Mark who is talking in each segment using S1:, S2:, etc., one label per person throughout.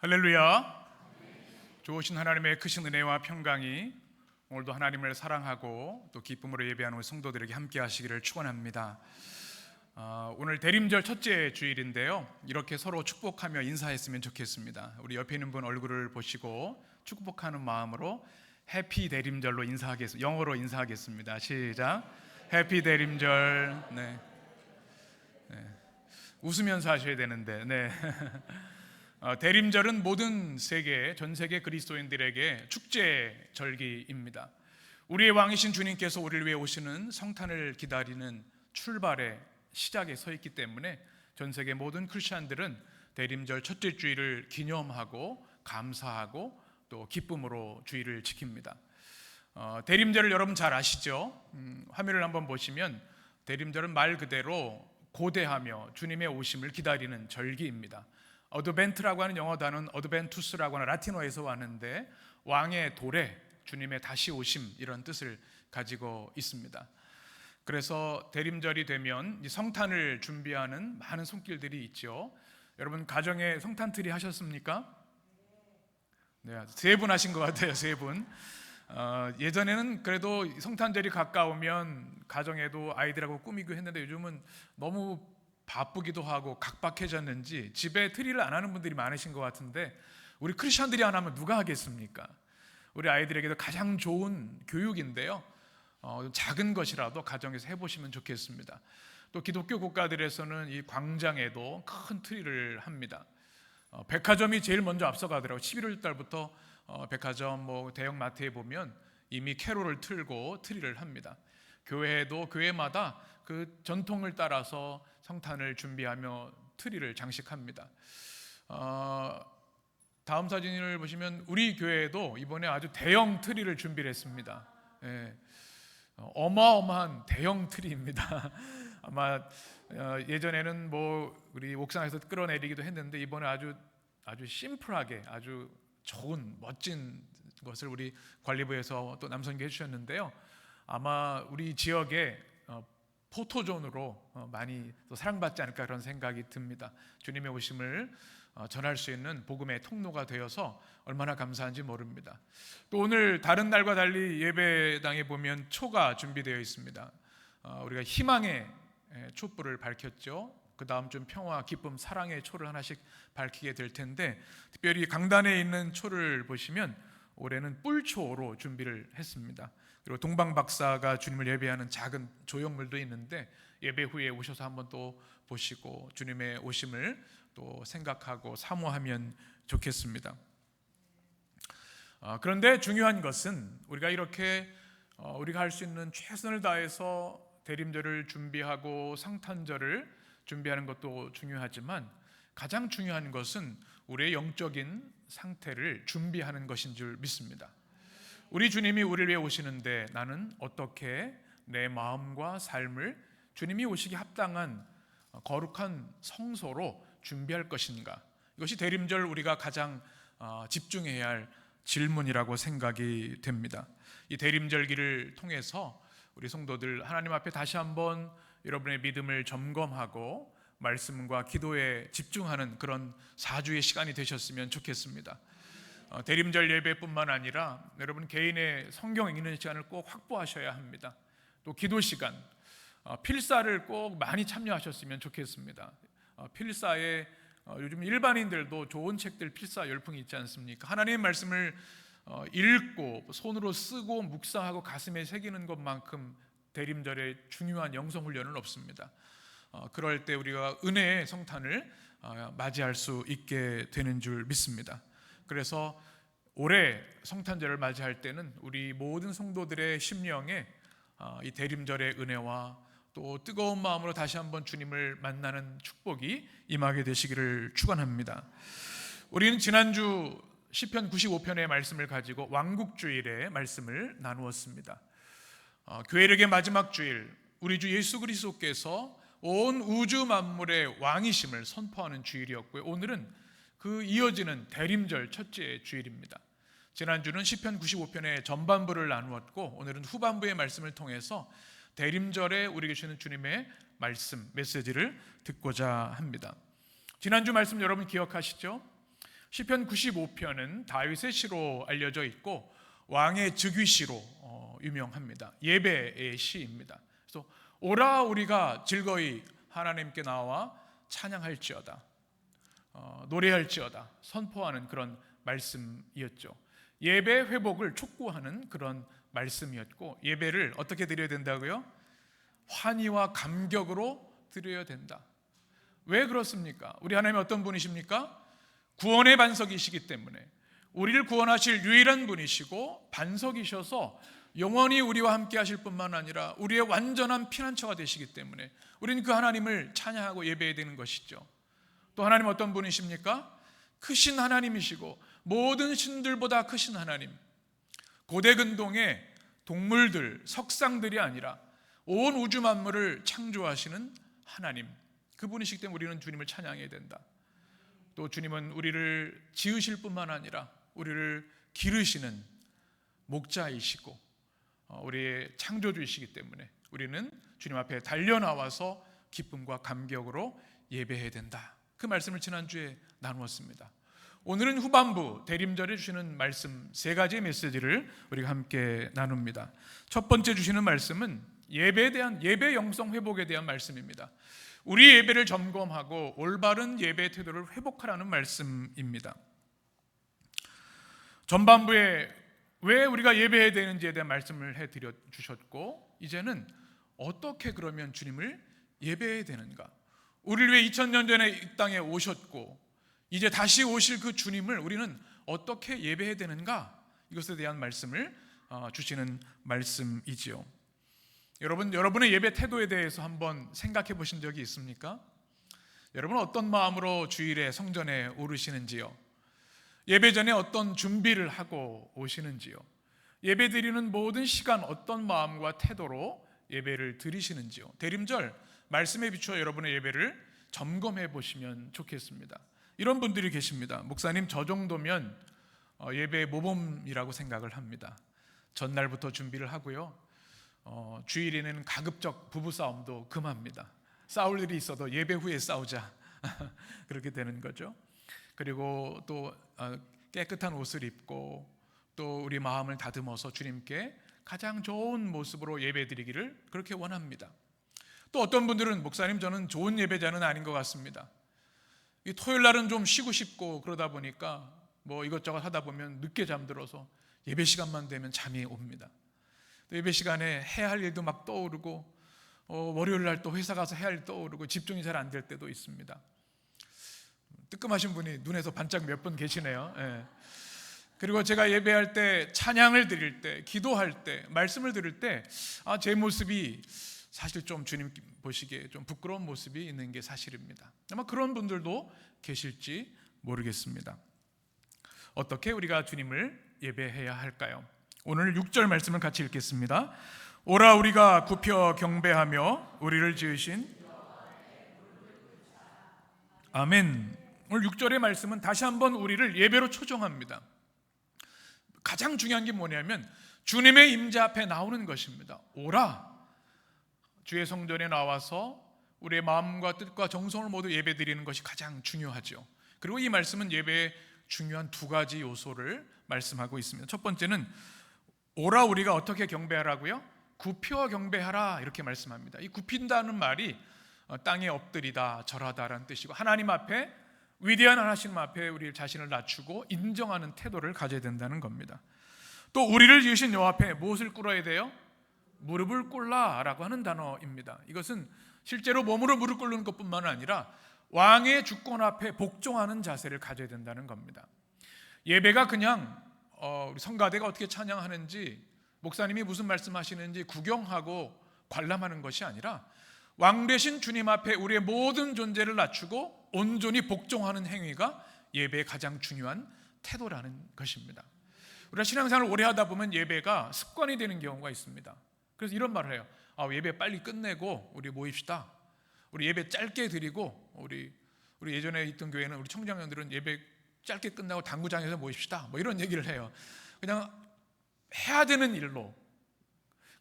S1: 할렐루야. 좋으신 하나님의 크신 은혜와 평강이 오늘도 하나님을 사랑하고 또 기쁨으로 예배하는 우리 성도들에게 함께 하시기를 축원합니다. 오늘 대림절 첫째 주일인데요, 이렇게 서로 축복하며 인사했으면 좋겠습니다. 우리 옆에 있는 분 얼굴을 보시고 축복하는 마음으로 해피 대림절로 영어로 인사하겠습니다. 시작. 해피 대림절. 네. 웃으면서 하셔야 되는데. 네. 대림절은 전 세계 그리스도인들에게 축제절기입니다. 우리의 왕이신 주님께서 우리를 위해 오시는 성탄을 기다리는 출발의 시작에 서 있기 때문에 전 세계 모든 크리스천들은 대림절 첫째 주일을 기념하고 감사하고 또 기쁨으로 주일을 지킵니다. 대림절을 여러분 잘 아시죠? 화면을 한번 보시면 대림절은 말 그대로 고대하며 주님의 오심을 기다리는 절기입니다. 어드벤트라고 하는 영어 단어는 어드벤투스라고 하는 라틴어에서 왔는데 왕의 도래, 주님의 다시 오심 이런 뜻을 가지고 있습니다. 그래서 대림절이 되면 성탄을 준비하는 많은 손길들이 있죠. 여러분 가정에 성탄트리 하셨습니까? 네, 3분 하신 것 같아요. 3분. 예전에는 그래도 성탄절이 가까우면 가정에도 아이들하고 꾸미고 했는데 요즘은 너무 바쁘기도 하고 각박해졌는지 집에 트리를 안 하는 분들이 많으신 것 같은데, 우리 크리스천들이 안 하면 누가 하겠습니까? 우리 아이들에게도 가장 좋은 교육인데요, 작은 것이라도 가정에서 해보시면 좋겠습니다. 또 기독교 국가들에서는 이 광장에도 큰 트리를 합니다. 백화점이 제일 먼저 앞서가더라고요. 11월 달부터 백화점 대형 마트에 보면 이미 캐롤을 틀고 트리를 합니다. 교회도 교회마다 그 전통을 따라서 성탄을 준비하며 트리를 장식합니다. 다음 사진을 보시면 우리 교회도 이번에 아주 대형 트리를 준비를 했습니다. 어마어마한 대형 트리입니다. 아마 예전에는 우리 옥상에서 끌어내리기도 했는데 이번에 아주 심플하게 아주 좋은 멋진 것을 우리 관리부에서 또 남성께 해주셨는데요. 아마 우리 지역에 포토존으로 많이 또 사랑받지 않을까 그런 생각이 듭니다. 주님의 오심을 전할 수 있는 복음의 통로가 되어서 얼마나 감사한지 모릅니다. 또 오늘 다른 날과 달리 예배당에 보면 초가 준비되어 있습니다. 우리가 희망의 촛불을 밝혔죠. 그 다음 좀 평화, 기쁨, 사랑의 초를 하나씩 밝히게 될 텐데, 특별히 강단에 있는 초를 보시면 올해는 뿔초로 준비를 했습니다. 그리고 동방 박사가 주님을 예배하는 작은 조형물도 있는데 예배 후에 오셔서 한번 또 보시고 주님의 오심을 또 생각하고 사모하면 좋겠습니다. 그런데 중요한 것은 우리가 이렇게 우리가 할 수 있는 최선을 다해서 대림절을 준비하고 성탄절을 준비하는 것도 중요하지만 가장 중요한 것은 우리의 영적인 상태를 준비하는 것인 줄 믿습니다. 우리 주님이 우리를 위해 오시는데 나는 어떻게 내 마음과 삶을 주님이 오시기 합당한 거룩한 성소로 준비할 것인가? 이것이 대림절 우리가 가장 집중해야 할 질문이라고 생각이 됩니다. 이 대림절기를 통해서 우리 성도들 하나님 앞에 다시 한번 여러분의 믿음을 점검하고 말씀과 기도에 집중하는 그런 4주의 시간이 되셨으면 좋겠습니다. 대림절 예배뿐만 아니라 여러분 개인의 성경 읽는 시간을 꼭 확보하셔야 합니다. 또 기도 시간, 필사를 꼭 많이 참여하셨으면 좋겠습니다. 필사에 요즘 일반인들도 좋은 책들 필사 열풍이 있지 않습니까? 하나님의 말씀을 읽고 손으로 쓰고 묵상하고 가슴에 새기는 것만큼 대림절에 중요한 영성훈련은 없습니다. 그럴 때 우리가 은혜의 성탄을 맞이할 수 있게 되는 줄 믿습니다. 그래서 올해 성탄절을 맞이할 때는 우리 모든 성도들의 심령에 이 대림절의 은혜와 또 뜨거운 마음으로 다시 한번 주님을 만나는 축복이 임하게 되시기를 축원합니다. 우리는 지난주 시편 95편의 말씀을 가지고 왕국주일의 말씀을 나누었습니다. 교회력의 마지막 주일, 우리 주 예수 그리스도께서 온 우주 만물의 왕이심을 선포하는 주일이었고요. 오늘은 그 이어지는 대림절 첫째 주일입니다. 지난주는 시편 95편의 전반부를 나누었고 오늘은 후반부의 말씀을 통해서 대림절에 우리에게 주시는 주님의 말씀, 메시지를 듣고자 합니다. 지난주 말씀 여러분 기억하시죠? 시편 95편은 다윗의 시로 알려져 있고 왕의 즉위시로 유명합니다. 예배의 시입니다. 그래서 오라 우리가 즐거이 하나님께 나와 찬양할지어다, 노래할지어다 선포하는 그런 말씀이었죠. 예배 회복을 촉구하는 그런 말씀이었고, 예배를 어떻게 드려야 된다고요? 환희와 감격으로 드려야 된다. 왜 그렇습니까? 우리 하나님은 어떤 분이십니까? 구원의 반석이시기 때문에, 우리를 구원하실 유일한 분이시고 반석이셔서 영원히 우리와 함께 하실 뿐만 아니라 우리의 완전한 피난처가 되시기 때문에 우리는 그 하나님을 찬양하고 예배해야 되는 것이죠. 또 하나님 어떤 분이십니까? 크신 하나님이시고 모든 신들보다 크신 하나님, 고대 근동의 동물들, 석상들이 아니라 온 우주 만물을 창조하시는 하나님, 그분이시기 때문에 우리는 주님을 찬양해야 된다. 또 주님은 우리를 지으실 뿐만 아니라 우리를 기르시는 목자이시고 우리의 창조주이시기 때문에 우리는 주님 앞에 달려나와서 기쁨과 감격으로 예배해야 된다. 그 말씀을 지난주에 나누었습니다. 오늘은 후반부 대림절에 주시는 말씀 세 가지의 메시지를 우리가 함께 나눕니다. 첫 번째 주시는 말씀은 예배에 대한, 예배 영성 회복에 대한 말씀입니다. 우리 예배를 점검하고 올바른 예배 태도를 회복하라는 말씀입니다. 전반부에 왜 우리가 예배해야 되는지에 대한 말씀을 해드려 주셨고, 이제는 어떻게 그러면 주님을 예배해야 되는가, 우리를 위해 2000년 전에 이 땅에 오셨고 이제 다시 오실 그 주님을 우리는 어떻게 예배해야 되는가, 이것에 대한 말씀을 주시는 말씀이지요. 여러분의 예배 태도에 대해서 한번 생각해 보신 적이 있습니까? 여러분은 어떤 마음으로 주일에 성전에 오르시는지요? 예배 전에 어떤 준비를 하고 오시는지요? 예배 드리는 모든 시간 어떤 마음과 태도로 예배를 드리시는지요? 대림절 말씀에 비추어 여러분의 예배를 점검해 보시면 좋겠습니다. 이런 분들이 계십니다. 목사님, 저 정도면 예배 모범이라고 생각을 합니다. 전날부터 준비를 하고요, 주일에는 가급적 부부싸움도 금합니다. 싸울 일이 있어도 예배 후에 싸우자 그렇게 되는 거죠. 그리고 또 깨끗한 옷을 입고 또 우리 마음을 다듬어서 주님께 가장 좋은 모습으로 예배 드리기를 그렇게 원합니다. 또 어떤 분들은 목사님, 저는 좋은 예배자는 아닌 것 같습니다. 이 토요일 날은 좀 쉬고 싶고 그러다 보니까 뭐 이것저것 하다 보면 늦게 잠들어서 예배 시간만 되면 잠이 옵니다. 예배 시간에 해야 할 일도 막 떠오르고 월요일 날 또 회사 가서 해야 할 일 떠오르고 집중이 잘 안 될 때도 있습니다. 뜨끔하신 분이 눈에서 반짝 몇 분 계시네요. 예. 그리고 제가 예배할 때, 찬양을 드릴 때, 기도할 때, 말씀을 드릴 때 제 모습이 사실 좀 주님 보시기에 좀 부끄러운 모습이 있는 게 사실입니다. 아마 그런 분들도 계실지 모르겠습니다. 어떻게 우리가 주님을 예배해야 할까요? 오늘 6절 말씀을 같이 읽겠습니다. 오라 우리가 굽혀 경배하며 우리를 지으신, 아멘. 오늘 6절의 말씀은 다시 한번 우리를 예배로 초청합니다. 가장 중요한 게 뭐냐면 주님의 임재 앞에 나오는 것입니다. 오라, 주의 성전에 나와서 우리의 마음과 뜻과 정성을 모두 예배 드리는 것이 가장 중요하죠. 그리고 이 말씀은 예배의 중요한 두 가지 요소를 말씀하고 있습니다. 첫 번째는 오라 우리가 어떻게 경배하라고요? 굽혀 경배하라, 이렇게 말씀합니다. 이 굽힌다는 말이 땅에 엎드리다, 절하다라는 뜻이고, 하나님 앞에, 위대한 하나님 앞에 우리 자신을 낮추고 인정하는 태도를 가져야 된다는 겁니다. 또 우리를 지으신 여호와 앞에 무엇을 꿇어야 돼요? 무릎을 꿇라라고 하는 단어입니다. 이것은 실제로 몸으로 무릎 꿇는 것뿐만 아니라 왕의 주권 앞에 복종하는 자세를 가져야 된다는 겁니다. 예배가 그냥 우리 성가대가 어떻게 찬양하는지, 목사님이 무슨 말씀하시는지 구경하고 관람하는 것이 아니라 왕 되신 주님 앞에 우리의 모든 존재를 낮추고 온전히 복종하는 행위가 예배의 가장 중요한 태도라는 것입니다. 우리가 신앙생활을 오래 하다 보면 예배가 습관이 되는 경우가 있습니다. 그래서 이런 말을 해요. 예배 빨리 끝내고 우리 모입시다. 우리 예배 짧게 드리고 우리 예전에 있던 교회는 우리 청장년들은 예배 짧게 끝나고 당구장에서 모입시다, 뭐 이런 얘기를 해요. 그냥 해야 되는 일로.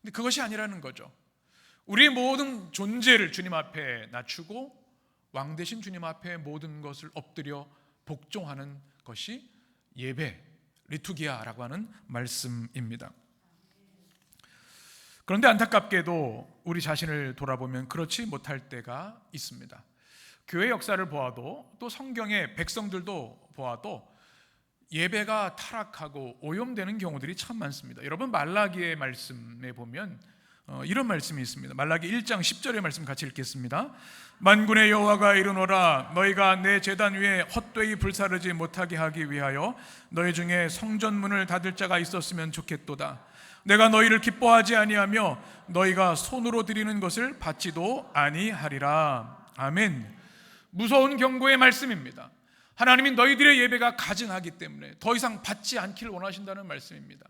S1: 근데 그것이 아니라는 거죠. 우리의 모든 존재를 주님 앞에 낮추고 왕 되신 주님 앞에 모든 것을 엎드려 복종하는 것이 예배, 리투기아라고 하는 말씀입니다. 그런데 안타깝게도 우리 자신을 돌아보면 그렇지 못할 때가 있습니다. 교회 역사를 보아도 또 성경의 백성들도 보아도 예배가 타락하고 오염되는 경우들이 참 많습니다. 여러분 말라기의 말씀에 보면 이런 말씀이 있습니다. 말라기 1장 10절의 말씀 같이 읽겠습니다. 만군의 여호와가 이르노라 너희가 내 제단 위에 헛되이 불사르지 못하게 하기 위하여 너희 중에 성전문을 닫을 자가 있었으면 좋겠도다. 내가 너희를 기뻐하지 아니하며 너희가 손으로 드리는 것을 받지도 아니하리라. 아멘. 무서운 경고의 말씀입니다. 하나님이 너희들의 예배가 가증하기 때문에 더 이상 받지 않기를 원하신다는 말씀입니다.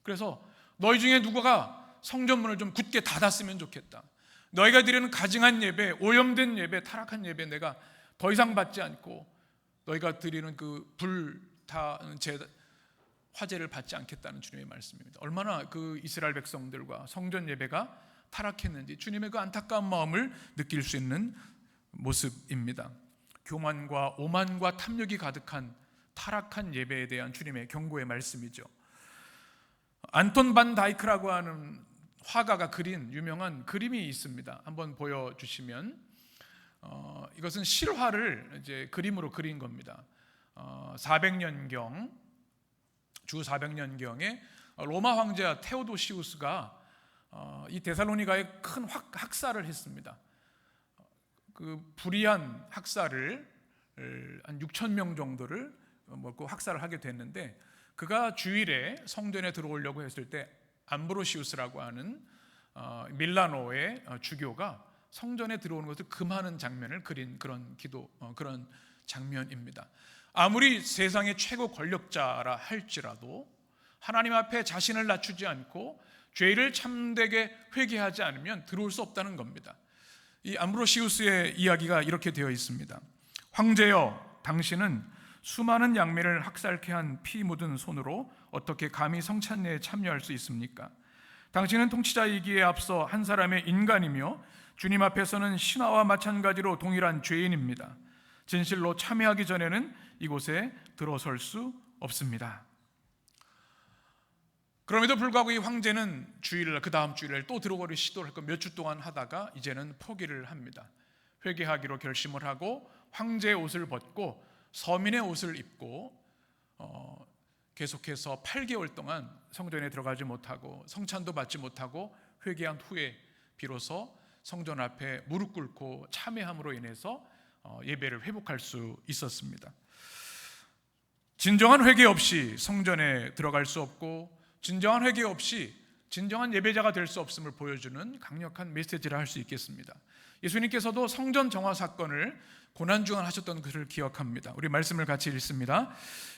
S1: 그래서 너희 중에 누구가 성전문을 좀 굳게 닫았으면 좋겠다. 너희가 드리는 가증한 예배, 오염된 예배, 타락한 예배 내가 더 이상 받지 않고 너희가 드리는 그 불타는 화제를 받지 않겠다는 주님의 말씀입니다. 얼마나 그 이스라엘 백성들과 성전 예배가 타락했는지 주님의 그 안타까운 마음을 느낄 수 있는 모습입니다. 교만과 오만과 탐욕이 가득한 타락한 예배에 대한 주님의 경고의 말씀이죠. 안톤 반 다이크라고 하는 화가가 그린 유명한 그림이 있습니다. 한번 보여주시면 이것은 실화를 이제 그림으로 그린 겁니다. 400년경 주 400년경에 로마 황제 테오도시우스가 이 데살로니가에 큰 학살을 했습니다. 그 불의한 학살을 한 6천 명 정도를 학살을 하게 됐는데 그가 주일에 성전에 들어오려고 했을 때 암브로시우스라고 하는 밀라노의 주교가 성전에 들어오는 것을 금하는 장면을 그린 그런 장면입니다. 아무리 세상의 최고 권력자라 할지라도 하나님 앞에 자신을 낮추지 않고 죄를 참되게 회개하지 않으면 들어올 수 없다는 겁니다. 이 암브로시우스의 이야기가 이렇게 되어 있습니다. 황제여, 당신은 수많은 양매를 학살케 한 피 묻은 손으로 어떻게 감히 성찬례에 참여할 수 있습니까? 당신은 통치자이기에 앞서 한 사람의 인간이며 주님 앞에서는 신하와 마찬가지로 동일한 죄인입니다. 진실로 참여하기 전에는 이곳에 들어설 수 없습니다. 그럼에도 불구하고 이 황제는 주일날 그 다음 주일날 또 들어오기를 시도를 했고 몇 주 동안 하다가 이제는 포기를 합니다. 회개하기로 결심을 하고 황제의 옷을 벗고 서민의 옷을 입고 계속해서 8개월 동안 성전에 들어가지 못하고 성찬도 받지 못하고 회개한 후에 비로소 성전 앞에 무릎 꿇고 참회함으로 인해서 예배를 회복할 수 있었습니다. 진정한 회개 없이 성전에 들어갈 수 없고 진정한 회개 없이 진정한 예배자가 될 수 없음을 보여주는 강력한 메시지라 할 수 있겠습니다. 예수님께서도 성전 정화 사건을 고난중환하셨던 것을 기억합니다. 우리 말씀을 같이 읽습니다.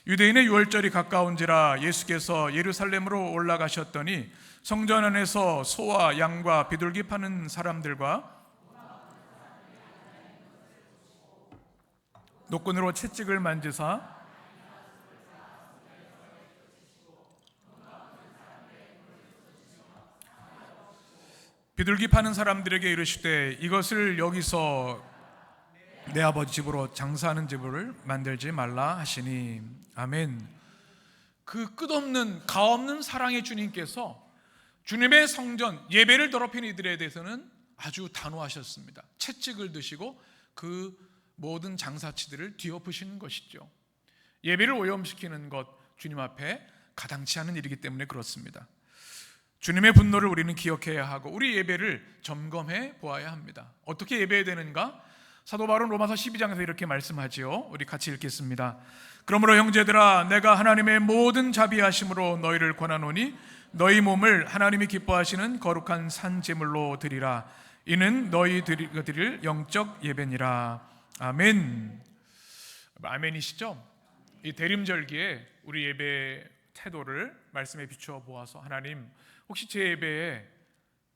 S1: 유대인의 유월절이 가까운지라 예수께서 예루살렘으로 올라가셨더니 성전 안에서 소와 양과 비둘기 파는 사람들과 노끈으로 채찍을 만지사 비둘기 파는 사람들에게 이르시되 이것을 여기서 내 아버지 집으로 장사하는 집을 만들지 말라 하시니. 아멘. 그 끝없는 가없는 사랑의 주님께서 주님의 성전 예배를 더럽힌 이들에 대해서는 아주 단호하셨습니다. 채찍을 드시고 그 모든 장사치들을 뒤엎으시는 것이죠. 예배를 오염시키는 것 주님 앞에 가당치 않은 일이기 때문에 그렇습니다. 주님의 분노를 우리는 기억해야 하고 우리 예배를 점검해 보아야 합니다. 어떻게 예배해야 되는가? 사도 바울은 로마서 12장에서 이렇게 말씀하지요. 우리 같이 읽겠습니다. 그러므로 형제들아 내가 하나님의 모든 자비하심으로 너희를 권하노니 너희 몸을 하나님이 기뻐하시는 거룩한 산 제물로 드리라. 이는 너희 드릴 영적 예배니라. 아멘. 아멘이시죠? 이 대림절기에 우리 예배 태도를 말씀에 비추어 보아서 하나님 혹시 제 예배에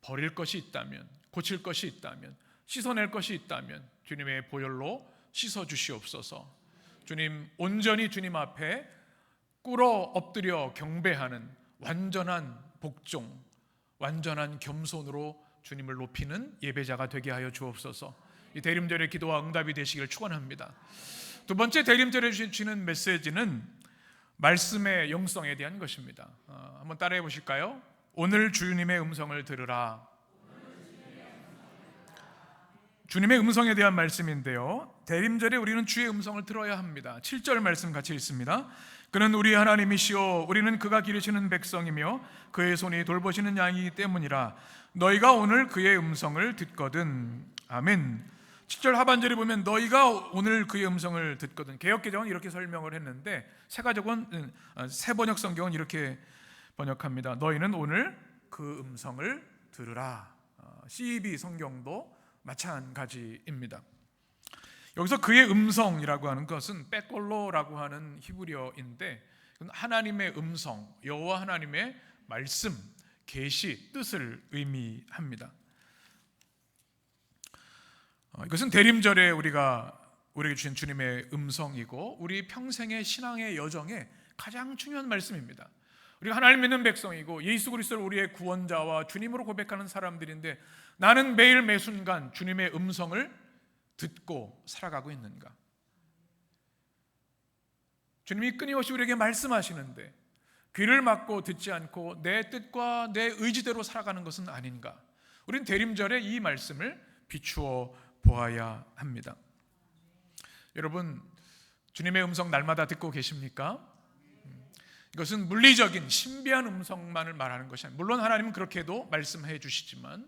S1: 버릴 것이 있다면, 고칠 것이 있다면, 씻어낼 것이 있다면 주님의 보혈로 씻어 주시옵소서. 주님 온전히 주님 앞에 꿇어 엎드려 경배하는 완전한 복종, 완전한 겸손으로 주님을 높이는 예배자가 되게 하여 주옵소서. 이 대림절의 기도와 응답이 되시길 축원합니다. 두 번째 대림절에 주시는 메시지는 말씀의 영성에 대한 것입니다. 한번 따라해 보실까요? 오늘 주님의 음성을 들으라. 주님의 음성에 대한 말씀인데요, 대림절에 우리는 주의 음성을 들어야 합니다. 7절 말씀 같이 읽습니다. 그는 우리 하나님이시오 우리는 그가 기르시는 백성이며 그의 손이 돌보시는 양이기 때문이라. 너희가 오늘 그의 음성을 듣거든. 아멘. 7절 하반절에 보면 너희가 오늘 그의 음성을 듣거든. 개역개정은 이렇게 설명을 했는데 새번역 성경은 이렇게 번역합니다. 너희는 오늘 그 음성을 들으라. CEB 성경도 마찬가지입니다. 여기서 그의 음성이라고 하는 것은 빼꼴로라고 하는 히브리어인데 하나님의 음성, 여호와 하나님의 말씀, 계시, 뜻을 의미합니다. 이것은 대림절에 우리에게 주신 주님의 음성이고 우리 평생의 신앙의 여정에 가장 중요한 말씀입니다. 우리가 하나님 믿는 백성이고 예수 그리스도를 우리의 구원자와 주님으로 고백하는 사람들인데 나는 매일 매순간 주님의 음성을 듣고 살아가고 있는가? 주님이 끊임없이 우리에게 말씀하시는데 귀를 막고 듣지 않고 내 뜻과 내 의지대로 살아가는 것은 아닌가? 우리는 대림절에 이 말씀을 비추어 보아야 합니다. 여러분, 주님의 음성 날마다 듣고 계십니까? 이것은 물리적인 신비한 음성만을 말하는 것이 아닙니다. 물론 하나님은 그렇게도 말씀해 주시지만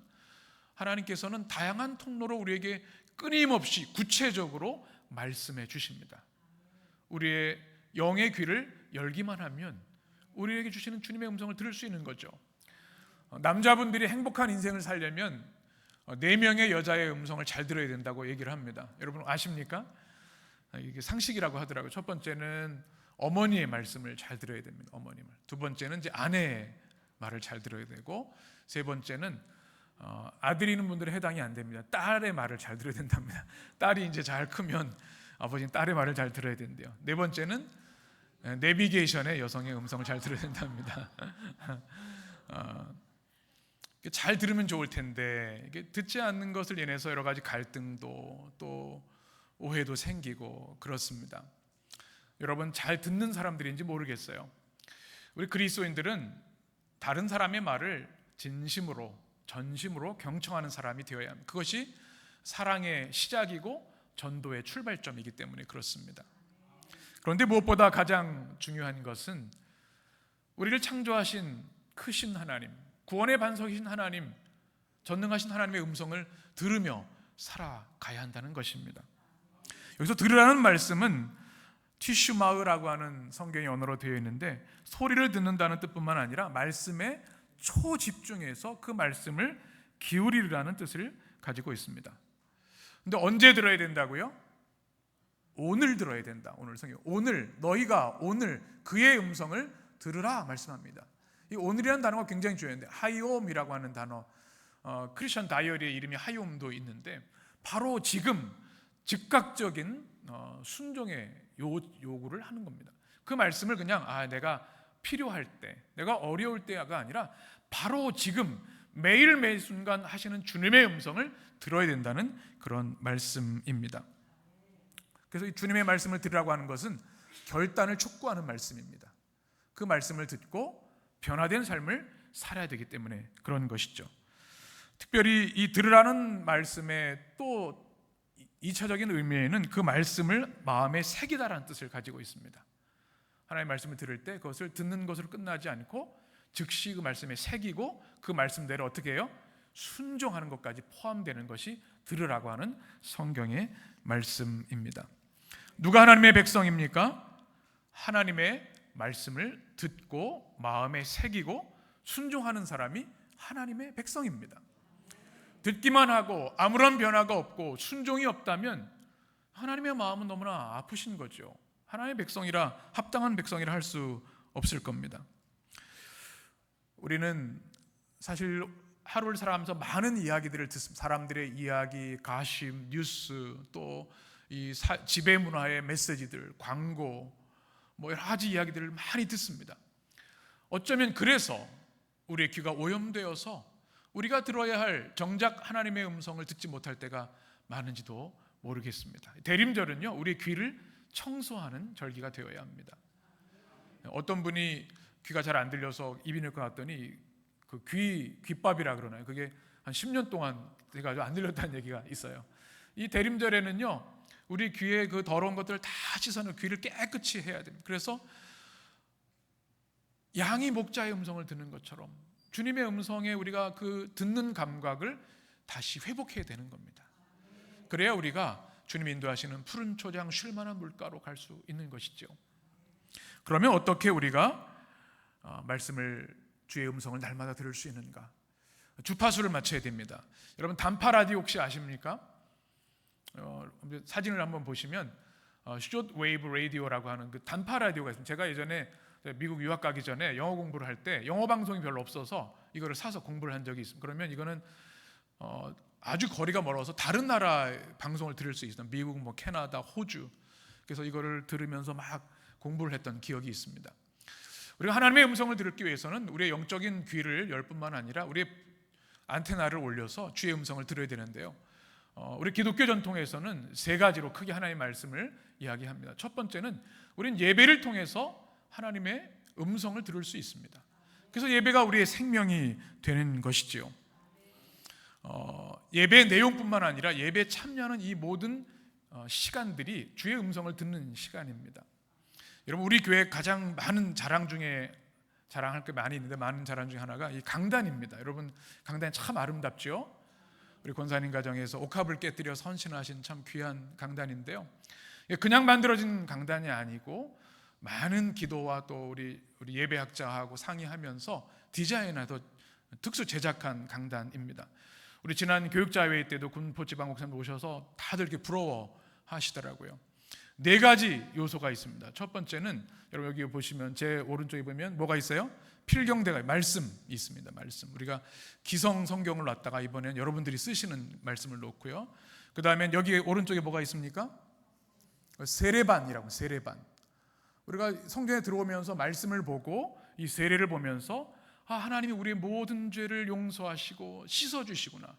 S1: 하나님께서는 다양한 통로로 우리에게 끊임없이 구체적으로 말씀해 주십니다. 우리의 영의 귀를 열기만 하면 우리에게 주시는 주님의 음성을 들을 수 있는 거죠. 남자분들이 행복한 인생을 살려면 4명의 여자의 음성을 잘 들어야 된다고 얘기를 합니다. 여러분 아십니까? 이게 상식이라고 하더라고요. 첫 번째는 어머니의 말씀을 잘 들어야 됩니다. 어머니 말. 두 번째는 이제 아내의 말을 잘 들어야 되고, 세 번째는 아들이 있는 분들은 해당이 안 됩니다. 딸의 말을 잘 들어야 된답니다. 딸이 이제 잘 크면 아버지는 딸의 말을 잘 들어야 된대요. 네 번째는 내비게이션의 여성의 음성을 잘 들어야 된답니다. 잘 들으면 좋을 텐데 이게 듣지 않는 것을 인해서 여러 가지 갈등도 또 오해도 생기고 그렇습니다. 여러분, 잘 듣는 사람들인지 모르겠어요. 우리 그리스도인들은 다른 사람의 말을 진심으로 전심으로 경청하는 사람이 되어야 합니다. 그것이 사랑의 시작이고 전도의 출발점이기 때문에 그렇습니다. 그런데 무엇보다 가장 중요한 것은 우리를 창조하신 크신 하나님, 구원의 반석이신 하나님, 전능하신 하나님의 음성을 들으며 살아가야 한다는 것입니다. 여기서 들으라는 말씀은 티슈마으라고 하는 성경의 언어로 되어 있는데 소리를 듣는다는 뜻뿐만 아니라 말씀에 초집중해서 그 말씀을 기울이라는 뜻을 가지고 있습니다. 근데 언제 들어야 된다고요? 오늘 들어야 된다. 오늘 성경 오늘 너희가 오늘 그의 음성을 들으라 말씀합니다. 이 오늘이라는 단어가 굉장히 중요한데 하이옴이라고 하는 단어, 크리스천 다이어리의 이름이 하이옴도 있는데 바로 지금 즉각적인 순종의 요구를 하는 겁니다. 그 말씀을 그냥 내가 필요할 때, 내가 어려울 때가 아니라 바로 지금 매일 매 순간 하시는 주님의 음성을 들어야 된다는 그런 말씀입니다. 그래서 이 주님의 말씀을 들으라고 하는 것은 결단을 촉구하는 말씀입니다. 그 말씀을 듣고 변화된 삶을 살아야 되기 때문에 그런 것이죠. 특별히 이 들으라는 말씀의 또 2차적인 의미에는 그 말씀을 마음에 새기다라는 뜻을 가지고 있습니다. 하나님의 말씀을 들을 때 그것을 듣는 것으로 끝나지 않고 즉시 그 말씀에 새기고 그 말씀대로 어떻게 해요? 순종하는 것까지 포함되는 것이 들으라고 하는 성경의 말씀입니다. 누가 하나님의 백성입니까? 하나님의 말씀을 듣고 마음에 새기고 순종하는 사람이 하나님의 백성입니다. 듣기만 하고 아무런 변화가 없고 순종이 없다면 하나님의 마음은 너무나 아프신 거죠. 하나님의 백성이라, 합당한 백성이라 할 수 없을 겁니다. 우리는 사실 하루를 살아가면서 많은 이야기들을 듣습니다. 사람들의 이야기, 가십, 뉴스, 또 이 지배 문화의 메시지들, 광고, 여러 가지 이야기들을 많이 듣습니다. 어쩌면 그래서 우리의 귀가 오염되어서 우리가 들어야 할 정작 하나님의 음성을 듣지 못할 때가 많은지도 모르겠습니다. 대림절은요, 우리의 귀를 청소하는 절기가 되어야 합니다. 어떤 분이 귀가 잘 안 들려서 이비인후과 갔더니 그 귓밥이라 그러나요? 그게 한 10년 동안 돼가지고 안 들렸다는 얘기가 있어요. 이 대림절에는요, 우리 귀에 그 더러운 것들을 다 씻어내고 귀를 깨끗이 해야 됩니다. 그래서 양이 목자의 음성을 듣는 것처럼 주님의 음성에 우리가 그 듣는 감각을 다시 회복해야 되는 겁니다. 그래야 우리가 주님이 인도하시는 푸른 초장 쉴 만한 물가로 갈 수 있는 것이죠. 그러면 어떻게 우리가 말씀을, 주의 음성을 날마다 들을 수 있는가? 주파수를 맞춰야 됩니다. 여러분, 단파 라디오 혹시 아십니까? 사진을 한번 보시면 숏 웨이브 라디오라고 하는 그 단파 라디오가 있습니다. 제가 예전에 미국 유학 가기 전에 영어 공부를 할 때 영어 방송이 별로 없어서 이거를 사서 공부를 한 적이 있습니다. 그러면 이거는 아주 거리가 멀어서 다른 나라 방송을 들을 수 있어요. 미국, 캐나다, 호주. 그래서 이거를 들으면서 막 공부를 했던 기억이 있습니다. 우리가 하나님의 음성을 듣기 위해서는 우리의 영적인 귀를 열 뿐만 아니라 우리의 안테나를 올려서 주의 음성을 들어야 되는데요. 우리 기독교 전통에서는 세 가지로 크게 하나님의 말씀을 이야기합니다. 첫 번째는 우리는 예배를 통해서 하나님의 음성을 들을 수 있습니다. 그래서 예배가 우리의 생명이 되는 것이지요. 예배의 내용뿐만 아니라 예배에 참여하는 이 모든 시간들이 주의 음성을 듣는 시간입니다. 여러분, 우리 교회 가장 많은 자랑 중에, 자랑할 게 많이 있는데 많은 자랑 중에 하나가 이 강단입니다. 여러분, 강단이 참 아름답죠. 우리 권사님 가정에서 옥합을 깨뜨려 선신하신 참 귀한 강단인데요, 그냥 만들어진 강단이 아니고 많은 기도와 또 우리 예배학자하고 상의하면서 디자인하고 특수 제작한 강단입니다. 우리 지난 교육자회의 때도 군포지방 목사님 오셔서 다들 이렇게 부러워하시더라고요. 네 가지 요소가 있습니다. 첫 번째는 여러분 여기 보시면 제 오른쪽에 보면 뭐가 있어요? 필경대가, 말씀이 있습니다. 말씀. 우리가 기성 성경을 놨다가 이번엔 여러분들이 쓰시는 말씀을 놓고요. 그 다음에 여기 오른쪽에 뭐가 있습니까? 세례반이라고. 세례반. 우리가 성경에 들어오면서 말씀을 보고 이 세례를 보면서 하나님이 우리의 모든 죄를 용서하시고 씻어주시구나,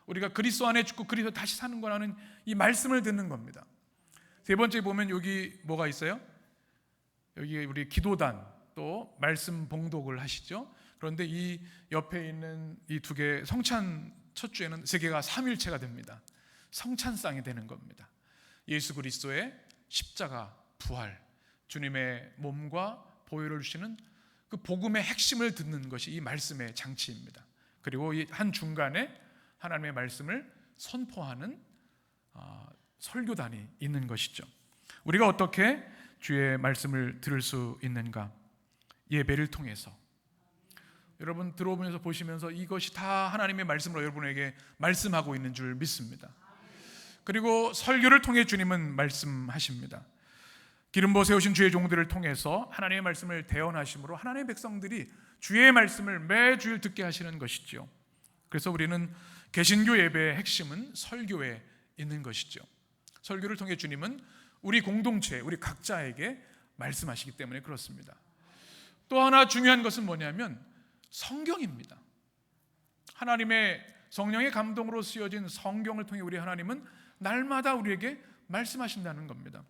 S1: 우리가 그리스도 안에 죽고 그리스도 다시 사는구나는 이 말씀을 듣는 겁니다. 세 번째 보면 여기 뭐가 있어요? 여기 우리 기도단, 또 말씀 봉독을 하시죠. 그런데 이 옆에 있는 이 두 개, 성찬 첫 주에는 세 개가 삼일체가 됩니다. 성찬상이 되는 겁니다. 예수 그리스도의 십자가, 부활, 주님의 몸과 보혈을 주시는 그 복음의 핵심을 듣는 것이 이 말씀의 장치입니다. 그리고 이 한 중간에 하나님의 말씀을 선포하는 설교단이 있는 것이죠. 우리가 어떻게 주의 말씀을 들을 수 있는가? 예배를 통해서. 여러분 들어오면서 보시면서 이것이 다 하나님의 말씀으로 여러분에게 말씀하고 있는 줄 믿습니다. 그리고 설교를 통해 주님은 말씀하십니다. 기름부어 세우신 주의 종들을 통해서 하나님의 말씀을 대언하심으로 하나님의 백성들이 주의 말씀을 매주일 듣게 하시는 것이죠. 그래서 우리는 개신교 예배의 핵심은 설교에 있는 것이죠. 설교를 통해 주님은 우리 공동체, 우리 각자에게 말씀하시기 때문에 그렇습니다. 또 하나 중요한 것은 뭐냐면 성경입니다. 하나님의 성령의 감동으로 쓰여진 성경을 통해 우리 하나님은 날마다 우리에게 말씀하신다는 겁니다.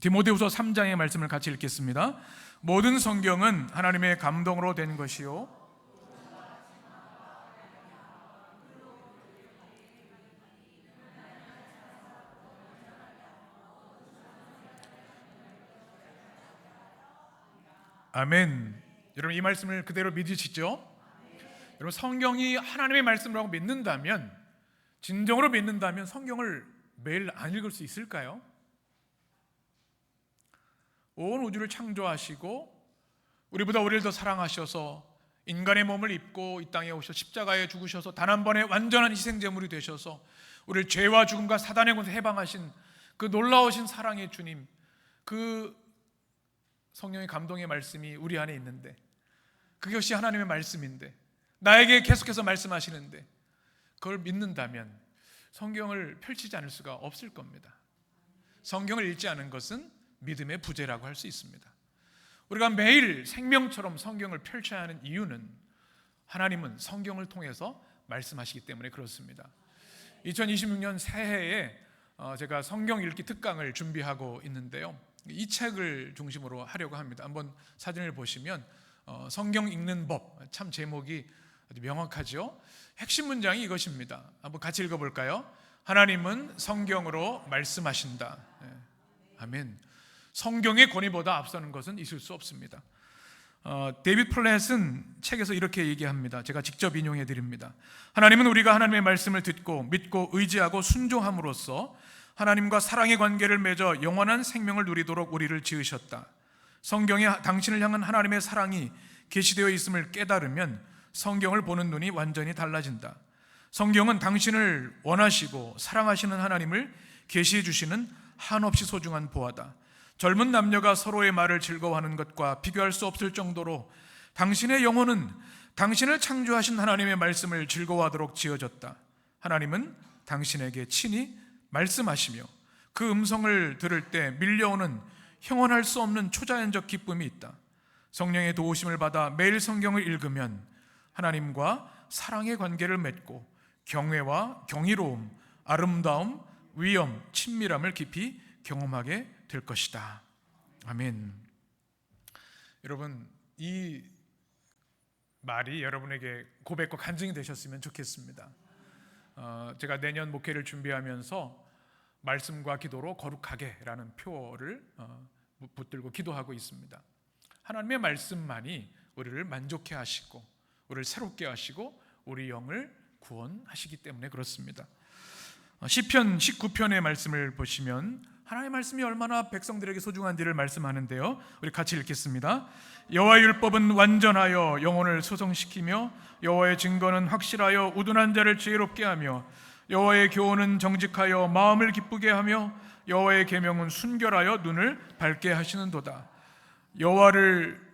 S1: 디모데후서 3장의 말씀을 같이 읽겠습니다. 모든 성경은 하나님의 감동으로 된 것이요 아멘. 여러분 이 말씀을 그대로 믿으시죠? 여러분 성경이 하나님의 말씀이라고 믿는다면, 진정으로 믿는다면 성경을 매일 안 읽을 수 있을까요? 온 우주를 창조하시고 우리보다 우리를 더 사랑하셔서 인간의 몸을 입고 이 땅에 오셔 십자가에 죽으셔서 단 한 번의 완전한 희생제물이 되셔서 우리를 죄와 죽음과 사단의 권세에서 해방하신 그 놀라우신 사랑의 주님, 그 성령의 감동의 말씀이 우리 안에 있는데, 그것이 하나님의 말씀인데 나에게 계속해서 말씀하시는데, 그걸 믿는다면 성경을 펼치지 않을 수가 없을 겁니다. 성경을 읽지 않은 것은 믿음의 부재라고 할 수 있습니다. 우리가 매일 생명처럼 성경을 펼쳐야 하는 이유는 하나님은 성경을 통해서 말씀하시기 때문에 그렇습니다. 2026년 새해에 제가 성경 읽기 특강을 준비하고 있는데요. 이 책을 중심으로 하려고 합니다. 한번 사진을 보시면 성경 읽는 법, 참 제목이 아주 명확하죠. 핵심 문장이 이것입니다. 한번 같이 읽어볼까요? 하나님은 성경으로 말씀하신다. 아멘. 성경의 권위보다 앞서는 것은 있을 수 없습니다. 데이비드 플랫은 책에서 이렇게 얘기합니다. 제가 직접 인용해 드립니다. 하나님은 우리가 하나님의 말씀을 듣고 믿고 의지하고 순종함으로써 하나님과 사랑의 관계를 맺어 영원한 생명을 누리도록 우리를 지으셨다. 성경에 당신을 향한 하나님의 사랑이 계시되어 있음을 깨달으면 성경을 보는 눈이 완전히 달라진다. 성경은 당신을 원하시고 사랑하시는 하나님을 계시해 주시는 한없이 소중한 보화다. 젊은 남녀가 서로의 말을 즐거워하는 것과 비교할 수 없을 정도로 당신의 영혼은 당신을 창조하신 하나님의 말씀을 즐거워하도록 지어졌다. 하나님은 당신에게 친히 말씀하시며 그 음성을 들을 때 밀려오는 형언할 수 없는 초자연적 기쁨이 있다. 성령의 도우심을 받아 매일 성경을 읽으면 하나님과 사랑의 관계를 맺고 경외와 경이로움, 아름다움, 위엄, 친밀함을 깊이 경험하게 될 것이다. 아멘. 여러분, 이 말이 여러분에게 고백과 간증이 되셨으면 좋겠습니다. 제가 내년 목회를 준비하면서 말씀과 기도로 거룩하게라는 표를 붙들고 기도하고 있습니다. 하나님의 말씀만이 우리를 만족해 하시고 우리를 새롭게 하시고 우리 영을 구원하시기 때문에 그렇습니다. 시편 19편의 말씀을 보시면 하나님의 말씀이 얼마나 백성들에게 소중한지를 말씀하는데요. 우리 같이 읽겠습니다. 여호와의 율법은 완전하여 영혼을 소성시키며 여호와의 증거는 확실하여 우둔한 자를 지혜롭게 하며 여호와의 교훈은 정직하여 마음을 기쁘게 하며 여호와의 계명은 순결하여 눈을 밝게 하시는도다. 여호와를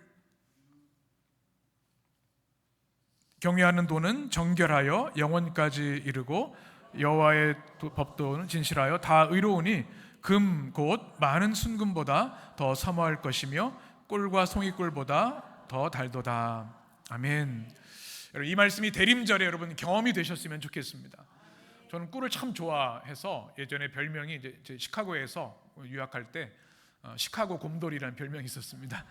S1: 경외하는 도는 정결하여 영원까지 이르고 여호와의 법도는 진실하여 다 의로우니 금 곧 많은 순금보다 더 사모할 것이며 꿀과 송이꿀보다 더 달도다. 아멘. 여러분, 이 말씀이 대림절에 여러분 경험이 되셨으면 좋겠습니다. 저는 꿀을 참 좋아해서 예전에 별명이 이제 시카고에서 유학할 때 시카고 곰돌이라는 별명이 있었습니다.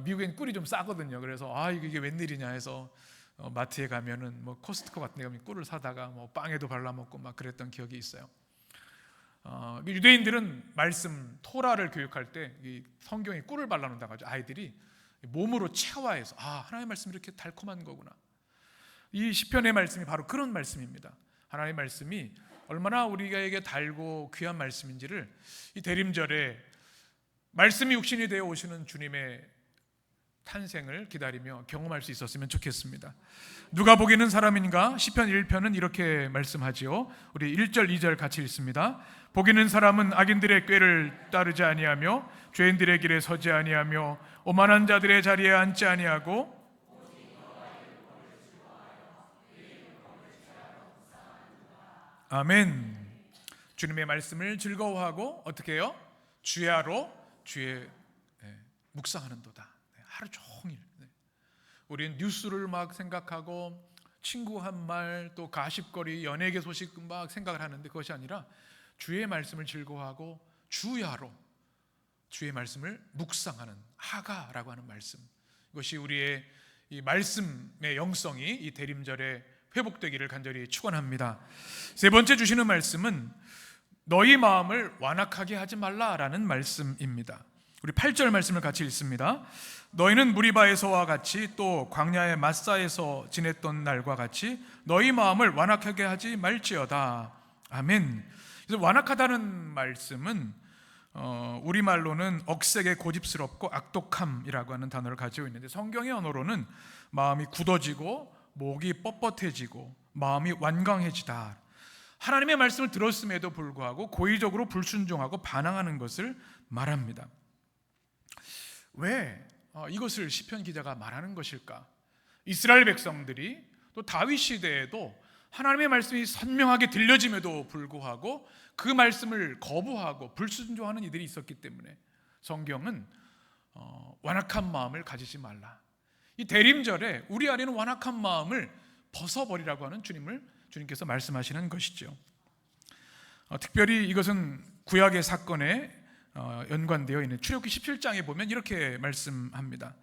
S1: 미국엔 꿀이 좀 싸거든요. 그래서 이게 웬일이냐 해서 마트에 가면은 뭐 코스트코 같은 데 가면 꿀을 사다가 뭐 빵에도 발라 먹고 막 그랬던 기억이 있어요. 유대인들은 말씀 토라를 교육할 때 이 성경에 꿀을 발라놓는다고 하죠. 아이들이 몸으로 체화해서 하나님의 말씀이 이렇게 달콤한 거구나. 이 시편의 말씀이 바로 그런 말씀입니다. 하나님의 말씀이 얼마나 우리에게 달고 귀한 말씀인지를 이 대림절에 말씀이 육신이 되어 오시는 주님의 탄생을 기다리며 경험할 수 있었으면 좋겠습니다. 누가 보기는 사람인가? 시편 1편은 이렇게 말씀하지요. 우리 1절 2절 같이 읽습니다. 보기는 사람은 악인들의 꾀를 따르지 아니하며 죄인들의 길에 서지 아니하며 오만한 자들의 자리에 앉지 아니하고 아멘. 주님의 말씀을 즐거워하고 어떻게 해요? 주야로 주의 묵상하는도다. 하루 종일 우리는 뉴스를 막 생각하고 친구 한 말 또 가십거리 연예계 소식 막 생각을 하는데 그것이 아니라 주의 말씀을 즐거워하고 주야로 주의 말씀을 묵상하는 하가라고 하는 말씀, 이것이 우리의 이 말씀의 영성이 이 대림절에 회복되기를 간절히 축원합니다. 세 번째 주시는 말씀은 너희 마음을 완악하게 하지 말라라는 말씀입니다. 우리 8절 말씀을 같이 읽습니다. 너희는 무리바에서와 같이 또 광야의 마사에서 지냈던 날과 같이 너희 마음을 완악하게 하지 말지어다. 아멘. 그래서 완악하다는 말씀은 우리말로는 억세게 고집스럽고 악독함이라고 하는 단어를 가지고 있는데 성경의 언어로는 마음이 굳어지고 목이 뻣뻣해지고 마음이 완강해지다. 하나님의 말씀을 들었음에도 불구하고 고의적으로 불순종하고 반항하는 것을 말합니다. 왜 이것을 시편 기자가 말하는 것일까? 이스라엘 백성들이 또 다윗 시대에도 하나님의 말씀이 선명하게 들려짐에도 불구하고 그 말씀을 거부하고 불순종하는 이들이 있었기 때문에 성경은 완악한 마음을 가지지 말라. 이 대림절에 우리 안에는 완악한 마음을 벗어버리라고 하는 주님께서 말씀하시는 것이죠. 특별히 이것은 구약의 사건에 연관되어 있는 출애굽기 17장에 보면 이렇게 말씀합니다.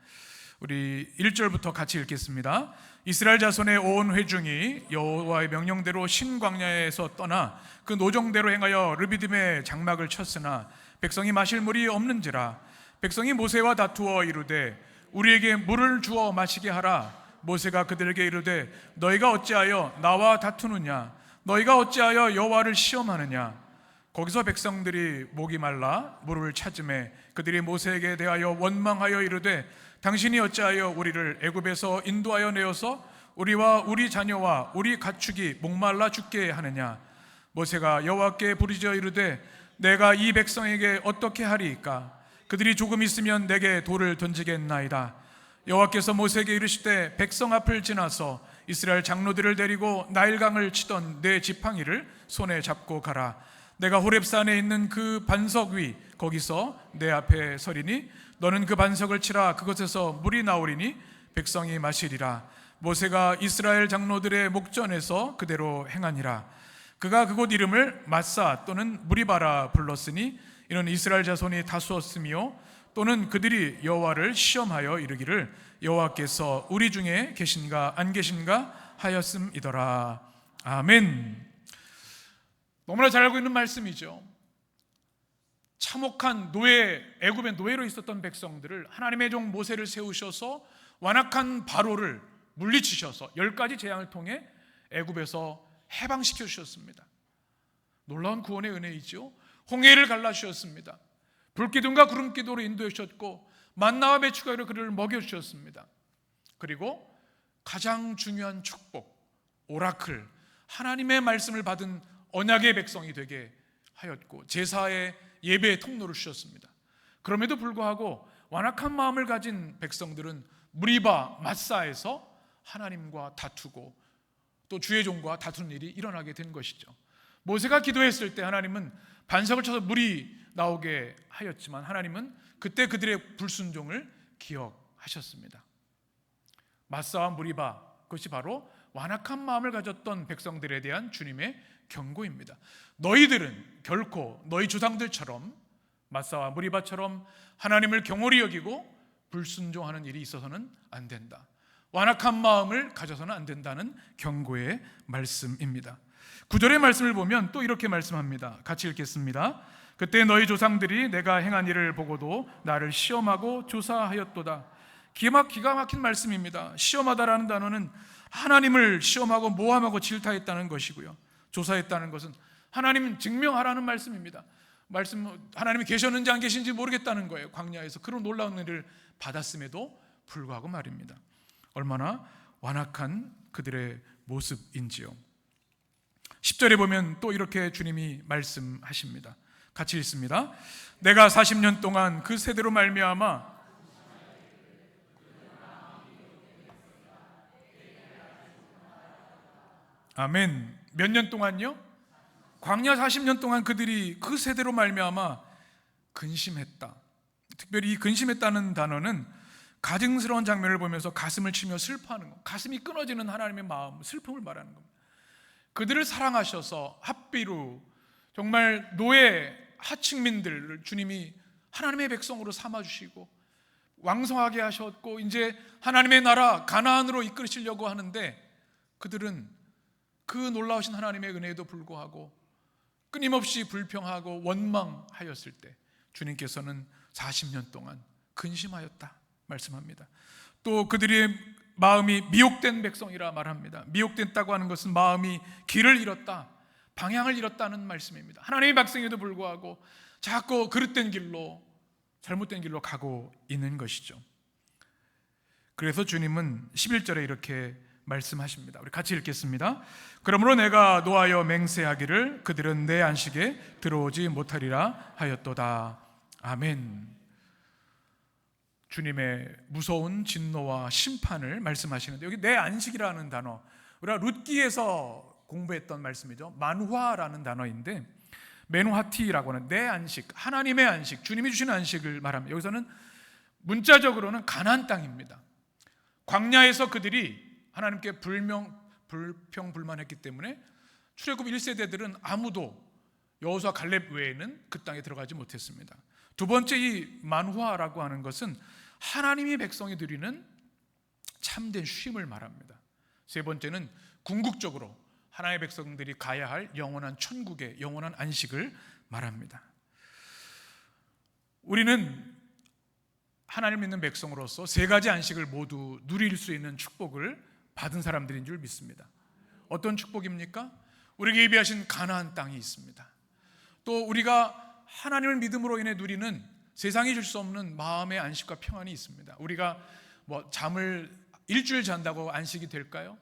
S1: 우리 1절부터 같이 읽겠습니다. 이스라엘 자손의 온 회중이 여호와의 명령대로 신광야에서 떠나 그 노정대로 행하여 르비딤의 장막을 쳤으나 백성이 마실 물이 없는지라. 백성이 모세와 다투어 이르되 우리에게 물을 주어 마시게 하라. 모세가 그들에게 이르되 너희가 어찌하여 나와 다투느냐? 너희가 어찌하여 여호와를 시험하느냐? 거기서 백성들이 목이 말라 물을 찾음에 그들이 모세에게 대하여 원망하여 이르되 당신이 어찌하여 우리를 애굽에서 인도하여 내어서 우리와 우리 자녀와 우리 가축이 목말라 죽게 하느냐? 모세가 여호와께 부르짖어 이르되 내가 이 백성에게 어떻게 하리이까? 그들이 조금 있으면 내게 돌을 던지겠나이다. 여호와께서 모세에게 이르시되 백성 앞을 지나서 이스라엘 장로들을 데리고 나일강을 치던 내 지팡이를 손에 잡고 가라. 내가 호렙산에 있는 그 반석 위 거기서 내 앞에 서리니 너는 그 반석을 치라. 그것에서 물이 나오리니 백성이 마시리라. 모세가 이스라엘 장로들의 목전에서 그대로 행하니라. 그가 그곳 이름을 마사 또는 무리바라 불렀으니 이는 이스라엘 자손이 다수었으며 또는 그들이 여호와를 시험하여 이르기를 여호와께서 우리 중에 계신가 안 계신가 하였음이더라. 아멘. 너무나 잘 알고 있는 말씀이죠. 참혹한 노예, 애굽의 노예로 있었던 백성들을 하나님의 종 모세를 세우셔서 완악한 바로를 물리치셔서 10가지 재앙을 통해 애굽에서 해방시켜 주셨습니다. 놀라운 구원의 은혜이죠. 홍해를 갈라주셨습니다. 불기둥과 구름기도로 인도해 주셨고 만나와 메추가로 그를 먹여 주셨습니다. 그리고 가장 중요한 축복, 오라클, 하나님의 말씀을 받은 언약의 백성이 되게 하였고 제사의 예배의 통로를 주셨습니다. 그럼에도 불구하고 완악한 마음을 가진 백성들은 무리바 마사에서 하나님과 다투고 또 주의 종과 다투는 일이 일어나게 된 것이죠. 모세가 기도했을 때 하나님은 반석을 쳐서 물이 나오게 하였지만 하나님은 그때 그들의 불순종을 기억하셨습니다. 마사와 무리바, 그것이 바로 완악한 마음을 가졌던 백성들에 대한 주님의 경고입니다. 너희들은 결코 너희 조상들처럼 마사와 무리바처럼 하나님을 경홀히 여기고 불순종하는 일이 있어서는 안 된다. 완악한 마음을 가져서는 안 된다는 경고의 말씀입니다. 9절의 말씀을 보면 또 이렇게 말씀합니다. 같이 읽겠습니다. 그때 너희 조상들이 내가 행한 일을 보고도 나를 시험하고 조사하였도다. 기가 막힌 말씀입니다. 시험하다라는 단어는 하나님을 시험하고 모함하고 질타했다는 것이고요. 조사했다는 것은 하나님 증명하라는 말씀입니다. 하나님이 계셨는지 안 계신지 모르겠다는 거예요. 광야에서 그런 놀라운 일을 받았음에도 불구하고 말입니다. 얼마나 완악한 그들의 모습인지요. 10절에 보면 또 이렇게 주님이 말씀하십니다. 같이 읽습니다. 내가 40년 동안 그 세대로 말미암아 아멘. 몇 년 동안요? 광야 40년 동안 그들이 그 세대로 말미암아 근심했다. 특별히 이 근심했다는 단어는 가증스러운 장면을 보면서 가슴을 치며 슬퍼하는 것, 가슴이 끊어지는 하나님의 마음, 슬픔을 말하는 겁니다. 그들을 사랑하셔서 합비루 정말 노예 하층민들을 주님이 하나님의 백성으로 삼아주시고 왕성하게 하셨고 이제 하나님의 나라 가나안으로 이끌으시려고 하는데 그들은 그 놀라우신 하나님의 은혜에도 불구하고 끊임없이 불평하고 원망하였을 때 주님께서는 40년 동안 근심하였다 말씀합니다. 또 그들의 마음이 미혹된 백성이라 말합니다. 미혹됐다고 하는 것은 마음이 길을 잃었다, 방향을 잃었다는 말씀입니다. 하나님의 백성에도 불구하고 자꾸 그릇된 길로, 잘못된 길로 가고 있는 것이죠. 그래서 주님은 11절에 이렇게 말씀하십니다. 우리 같이 읽겠습니다. 그러므로 내가 노하여 맹세하기를 그들은 내 안식에 들어오지 못하리라 하였도다. 아멘. 주님의 무서운 진노와 심판을 말씀하시는데 여기 내 안식이라는 단어, 우리가 룻기에서 공부했던 말씀이죠. 만화라는 단어인데 메누하티라고 하는 내 안식, 하나님의 안식, 주님이 주신 안식을 말합니다. 여기서는 문자적으로는 가나안 땅입니다. 광야에서 그들이 하나님께 불평불만했기 때문에 출애굽 1세대들은 아무도 여호수아 갈렙 외에는 그 땅에 들어가지 못했습니다. 두 번째, 이 만후아라고 하는 것은 하나님이 백성이 누리는 참된 쉼을 말합니다. 세 번째는 궁극적으로 하나님의 백성들이 가야 할 영원한 천국의 영원한 안식을 말합니다. 우리는 하나님 믿는 백성으로서 세 가지 안식을 모두 누릴 수 있는 축복을 받은 사람들인 줄 믿습니다. 어떤 축복입니까? 우리에게 예비하신 가나안 땅이 있습니다. 또 우리가 하나님을 믿음으로 인해 누리는 세상이 줄 수 없는 마음의 안식과 평안이 있습니다. 우리가 잠을 일주일 잔다고 안식이 될까요?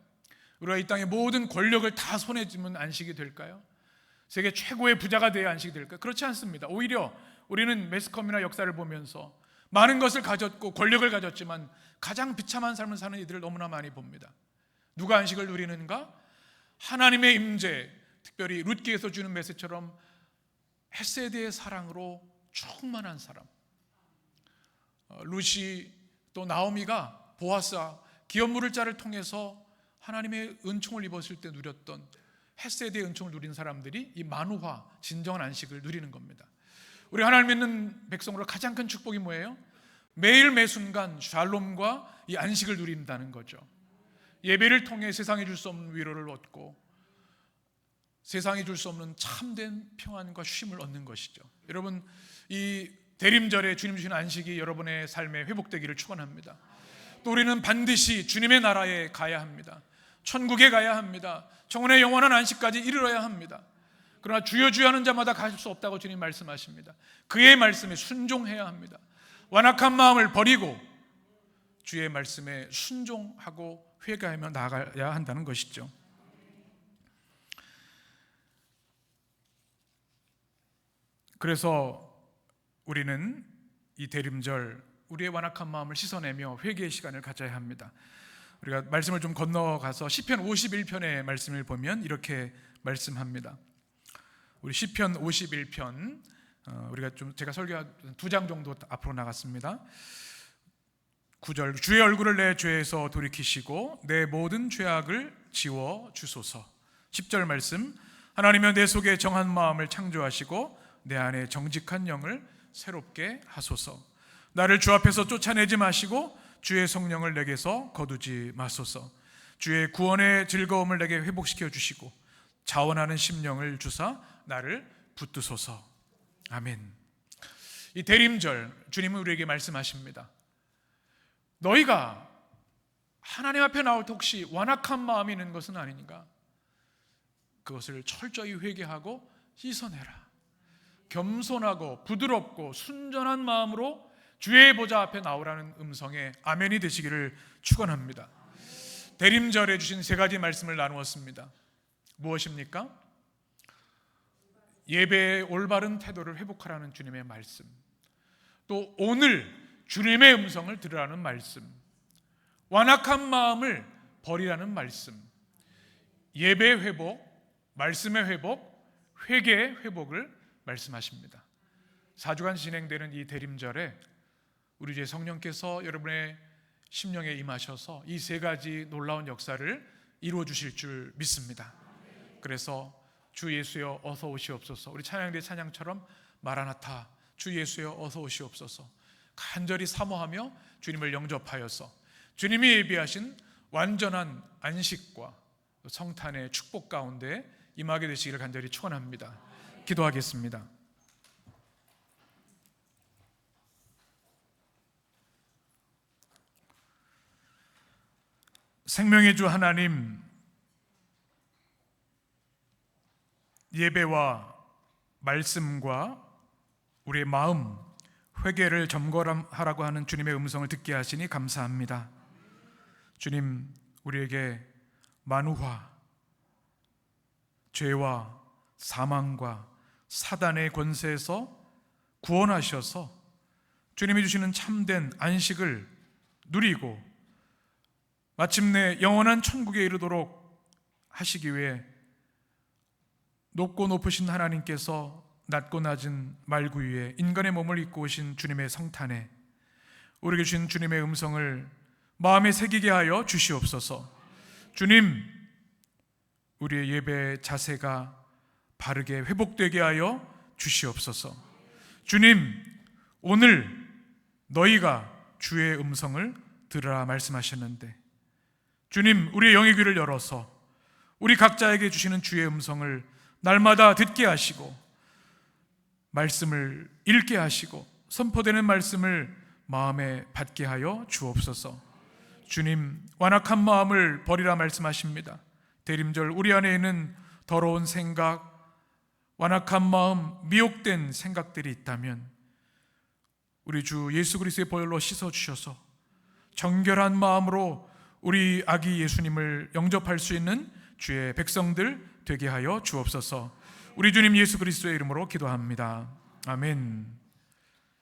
S1: 우리가 이 땅의 모든 권력을 다 손에 쥐면 안식이 될까요? 세계 최고의 부자가 돼야 안식이 될까요? 그렇지 않습니다. 오히려 우리는 매스컴이나 역사를 보면서 많은 것을 가졌고 권력을 가졌지만 가장 비참한 삶을 사는 이들을 너무나 많이 봅니다. 누가 안식을 누리는가? 하나님의 임재, 특별히 룻기에서 주는 메시지처럼 헤세드의 사랑으로 충만한 사람. 룻이 또 나오미가 보아스와 기업 물을 자를 통해서 하나님의 은총을 입었을 때 누렸던 헤세드의 은총을 누린 사람들이 이 만우화, 진정한 안식을 누리는 겁니다. 우리 하나님 믿는 백성으로 가장 큰 축복이 뭐예요? 매일 매순간 샬롬과 이 안식을 누린다는 거죠. 예배를 통해 세상이 줄 수 없는 위로를 얻고 세상이 줄 수 없는 참된 평안과 쉼을 얻는 것이죠. 여러분, 이 대림절에 주님 주신 안식이 여러분의 삶에 회복되기를 축원합니다. 또 우리는 반드시 주님의 나라에 가야 합니다. 천국에 가야 합니다. 청혼의 영원한 안식까지 이르러야 합니다. 그러나 주여 주여 하는 자마다 갈 수 없다고 주님 말씀하십니다. 그의 말씀에 순종해야 합니다. 완악한 마음을 버리고 주의 말씀에 순종하고 회개하며 나아가야 한다는 것이죠. 그래서 우리는 이 대림절 우리의 완악한 마음을 씻어내며 회개의 시간을 가져야 합니다. 우리가 말씀을 좀 건너가서 시편 51편의 말씀을 보면 이렇게 말씀합니다. 우리 시편 51편 우리가 좀 제가 설교한 2장 정도 앞으로 나갔습니다. 9절, 주의 얼굴을 내 죄에서 돌이키시고 내 모든 죄악을 지워 주소서. 10절 말씀, 하나님은 내 속에 정한 마음을 창조하시고 내 안에 정직한 영을 새롭게 하소서. 나를 주 앞에서 쫓아내지 마시고 주의 성령을 내게서 거두지 마소서. 주의 구원의 즐거움을 내게 회복시켜 주시고 자원하는 심령을 주사 나를 붙드소서. 아멘. 이 대림절 주님은 우리에게 말씀하십니다. 너희가 하나님 앞에 나올 때 혹시 완악한 마음이 있는 것은 아닌가? 그것을 철저히 회개하고 씻어내라. 겸손하고 부드럽고 순전한 마음으로 주의 보좌 앞에 나오라는 음성에 아멘이 되시기를 축원합니다. 대림절에 주신 세 가지 말씀을 나누었습니다. 무엇입니까? 예배의 올바른 태도를 회복하라는 주님의 말씀, 또 오늘 주님의 음성을 들으라는 말씀, 완악한 마음을 버리라는 말씀, 예배의 회복, 말씀의 회복, 회개의 회복을 말씀하십니다. 4주간 진행되는 이 대림절에 우리 주의 성령께서 여러분의 심령에 임하셔서 이 세 가지 놀라운 역사를 이루어 주실 줄 믿습니다. 그래서 주 예수여 어서 오시옵소서, 우리 찬양대 찬양처럼 마라나타 주 예수여 어서 오시옵소서 간절히 사모하며 주님을 영접하여서 주님이 예비하신 완전한 안식과 성탄의 축복 가운데 임하게 되시기를 간절히 축원합니다. 기도하겠습니다. 생명의 주 하나님, 예배와 말씀과 우리의 마음, 회개를 점검하라고 하는 주님의 음성을 듣게 하시니 감사합니다. 주님, 우리에게 만우화, 죄와 사망과 사단의 권세에서 구원하셔서 주님이 주시는 참된 안식을 누리고 마침내 영원한 천국에 이르도록 하시기 위해 높고 높으신 하나님께서 낮고 낮은 말구 위에 인간의 몸을 입고 오신 주님의 성탄에 우리에게 주신 주님의 음성을 마음에 새기게 하여 주시옵소서. 주님, 우리의 예배 자세가 바르게 회복되게 하여 주시옵소서. 주님, 오늘 너희가 주의 음성을 들으라 말씀하셨는데, 주님, 우리의 영의 귀를 열어서 우리 각자에게 주시는 주의 음성을 날마다 듣게 하시고, 말씀을 읽게 하시고, 선포되는 말씀을 마음에 받게 하여 주옵소서. 주님, 완악한 마음을 버리라 말씀하십니다. 대림절 우리 안에 있는 더러운 생각, 완악한 마음, 미혹된 생각들이 있다면 우리 주 예수 그리스도의 보혈로 씻어주셔서 정결한 마음으로 우리 아기 예수님을 영접할 수 있는 주의 백성들 되게 하여 주옵소서. 우리 주님 예수 그리스도의 이름으로 기도합니다. 아멘.